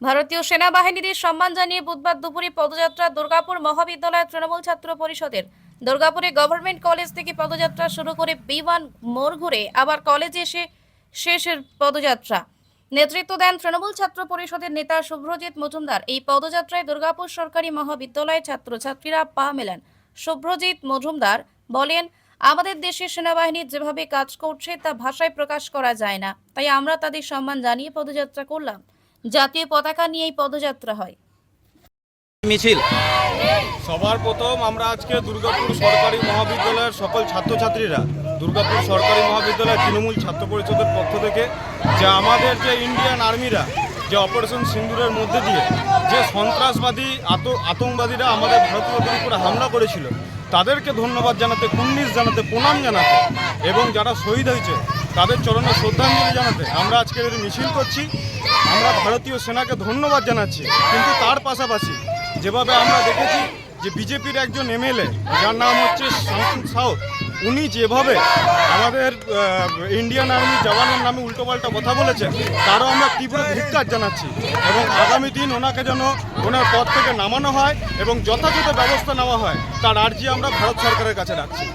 ভারতীয় সেনাবাহিনীর সম্মান জানিয়ে বুধবার দুপুরে পদযাত্রা দুর্গাপুর মহাবিদ্যালয় তৃণমূল ছাত্র পরিষদের। দুর্গাপুরে গভর্নমেন্ট কলেজ থেকে পদযাত্রা শুরু করে B1 মোড় ঘুরে আবার কলেজে এসে শেষের পদযাত্রা। নেতৃত্ব দেন তৃণমূল ছাত্র পরিষদের নেতা শুভ্রজিৎ মজুমদার। এই পদযাত্রায় দুর্গাপুর সরকারি মহাবিদ্যালয়ের ছাত্রছাত্রীরা পা মেলান। শুভ্রজিৎ মজুমদার বলেন, আমাদের দেশের সেনাবাহিনী যেভাবে কাজ করছে তা ভাষায় প্রকাশ করা যায় না, তাই আমরা তাদের সম্মান জানিয়ে পদযাত্রা করলাম। জাতীয় পতাকা নিয়ে এই পদযাত্রা হয়। মিছিল সবার প্রথম আমরা আজকে দুর্গাপুর সরকারি মহাবিদ্যালয়ের সকল ছাত্রছাত্রীরা দুর্গাপুর সরকারি মহাবিদ্যালয় তৃণমূল ছাত্র পরিষদের পক্ষ থেকে যে আমাদের যে ইন্ডিয়ান আর্মিরা যে অপারেশন সিন্দুরের মধ্যে দিয়ে যে সন্ত্রাসবাদী আতঙ্কবাদীরা আমাদের ভারতীয়দের উপরে হামলা করেছিল তাদেরকে ধন্যবাদ জানাতে, কুর্নিশ জানাতে, প্রণাম জানাতে এবং যারা শহীদ হয়েছে তাদের চরণে শ্রদ্ধাঞ্জলি জানাতে আমরা আজকের এই মিছিল করছি। আমরা ভারতীয় সেনাকে ধন্যবাদ জানাচ্ছি, কিন্তু তার পাশাপাশি যেভাবে আমরা দেখেছি যে বিজেপির একজন MLA যার নাম হচ্ছে শান্তনু সাউ, উনি যেভাবে আমাদের ইন্ডিয়ান আর্মি জওয়ানের নামে উল্টোপাল্টা কথা বলেছেন তারও আমরা তীব্র ধিক্কার জানাচ্ছি এবং আগামী দিন ওনাকে যেন ওনার পদ থেকে নামানো হয় এবং যথাযথ ব্যবস্থা নেওয়া হয় তার আর্জি আমরা ভারত সরকারের কাছে রাখছি।